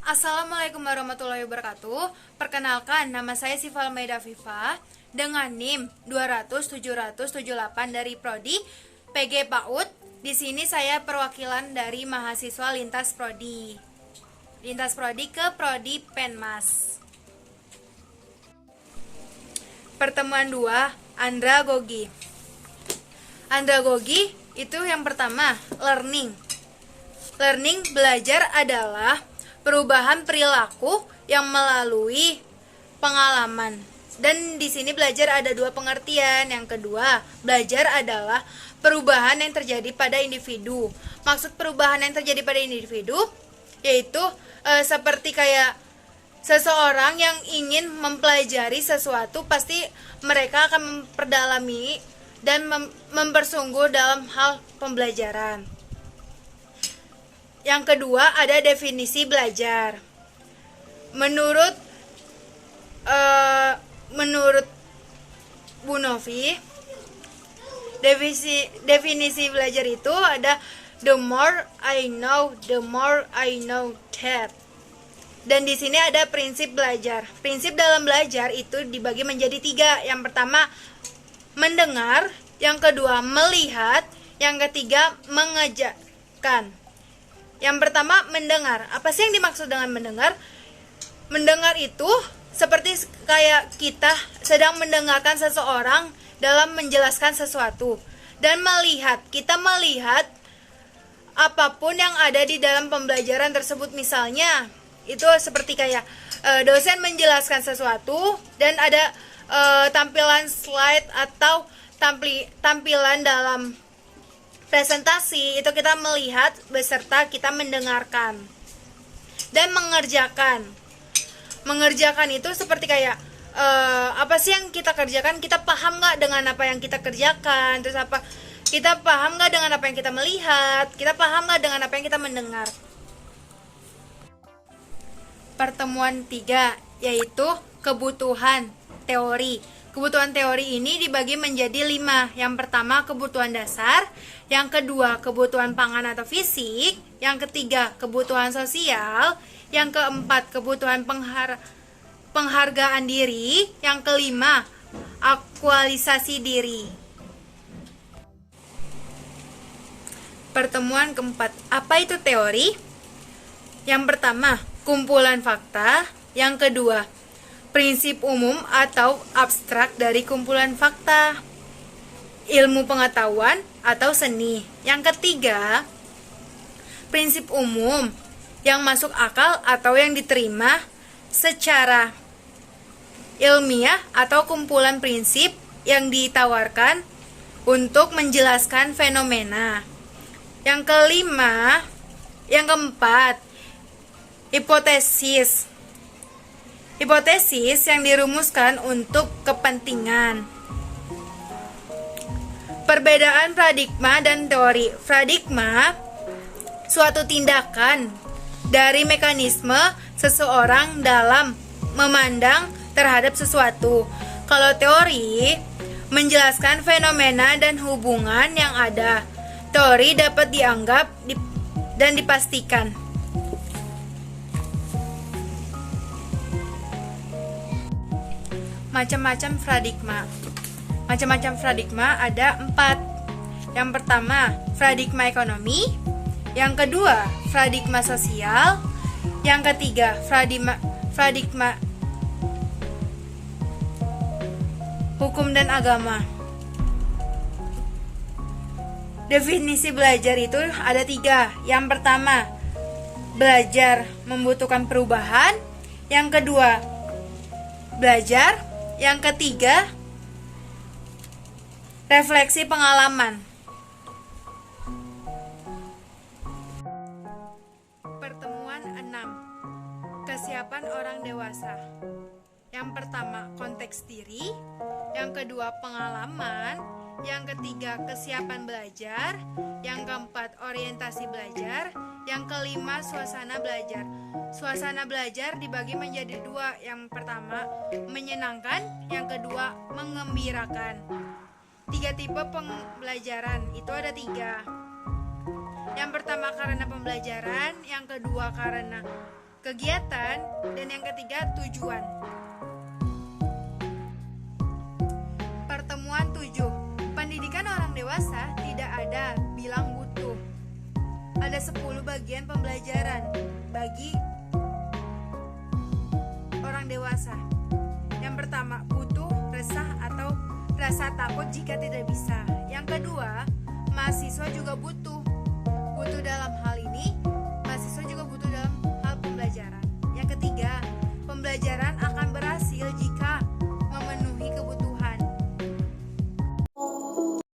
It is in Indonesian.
Assalamualaikum warahmatullahi wabarakatuh. Perkenalkan, nama saya Siva Almeida Viva dengan NIM 200-778 dari Prodi PG PAUD. Di sini saya perwakilan dari mahasiswa lintas prodi ke Prodi Penmas. Pertemuan 2, andragogi. Andragogi itu yang pertama, learning. Learning, belajar adalah perubahan perilaku yang melalui pengalaman. Dan di sini belajar ada dua pengertian. Yang kedua, belajar adalah perubahan yang terjadi pada individu. Maksud perubahan yang terjadi pada individu yaitu seperti kayak seseorang yang ingin mempelajari sesuatu, pasti mereka akan memperdalami dan mempersungguh dalam hal pembelajaran. Yang kedua, ada definisi belajar. Menurut Bu Novi, definisi belajar itu ada the more I know that. Dan di sini ada prinsip belajar. Prinsip dalam belajar itu dibagi menjadi 3. Yang pertama, mendengar. Yang kedua, melihat. Yang ketiga, mengajarkan. Yang pertama, mendengar. Apa sih yang dimaksud dengan mendengar? Mendengar itu seperti kayak kita sedang mendengarkan seseorang dalam menjelaskan sesuatu. Dan melihat, kita melihat apapun yang ada di dalam pembelajaran tersebut. Misalnya, itu seperti kayak dosen menjelaskan sesuatu dan ada tampilan slide atau tampilan dalam presentasi, itu kita melihat beserta kita mendengarkan. Dan mengerjakan. Mengerjakan itu seperti kayak apa sih yang kita kerjakan, kita paham nggak dengan apa yang kita kerjakan, terus apa, kita paham nggak dengan apa yang kita melihat, kita paham nggak dengan apa yang kita mendengar. Pertemuan 3, yaitu kebutuhan teori. Kebutuhan teori ini dibagi menjadi 5. Yang pertama, kebutuhan dasar. Yang kedua, kebutuhan pangan atau fisik. Yang ketiga, kebutuhan sosial. Yang keempat, kebutuhan penghargaan diri. Yang kelima, aktualisasi diri. Pertemuan keempat, apa itu teori? Yang pertama, kumpulan fakta. Yang kedua, prinsip umum atau abstrak dari kumpulan fakta. Ilmu pengetahuan atau seni. Yang ketiga, prinsip umum yang masuk akal atau yang diterima secara ilmiah atau kumpulan prinsip yang ditawarkan untuk menjelaskan fenomena. Yang kelima, yang keempat, hipotesis. Hipotesis yang dirumuskan untuk kepentingan. Perbedaan paradigma dan teori. Paradigma, suatu tindakan dari mekanisme seseorang dalam memandang terhadap sesuatu. Kalau teori, menjelaskan fenomena dan hubungan yang ada. Teori dapat dianggap dan dipastikan. Macam-macam paradigma. Macam-macam paradigma ada 4. Yang pertama, paradigma ekonomi. Yang kedua, paradigma sosial. Yang ketiga, paradigma hukum dan agama. Definisi belajar itu ada 3. Yang pertama, belajar membutuhkan perubahan. Yang kedua, belajar. Yang ketiga, refleksi pengalaman. Pertemuan 6, kesiapan orang dewasa. Yang pertama, konteks diri. Yang kedua, pengalaman. Yang ketiga, kesiapan belajar. Yang keempat, orientasi belajar. Yang kelima, suasana belajar. Suasana belajar dibagi menjadi 2. Yang pertama, menyenangkan. Yang kedua, mengembirakan. 3 tipe pembelajaran itu ada 3. Yang pertama karena pembelajaran, yang kedua karena kegiatan, dan yang ketiga tujuan. Pertemuan 7. Pendidikan orang dewasa tidak ada bilang butuh. Ada 10 bagian pembelajaran bagi orang dewasa. Yang pertama, butuh, resah atau rasa takut jika tidak bisa. Yang kedua, mahasiswa juga butuh. Butuh dalam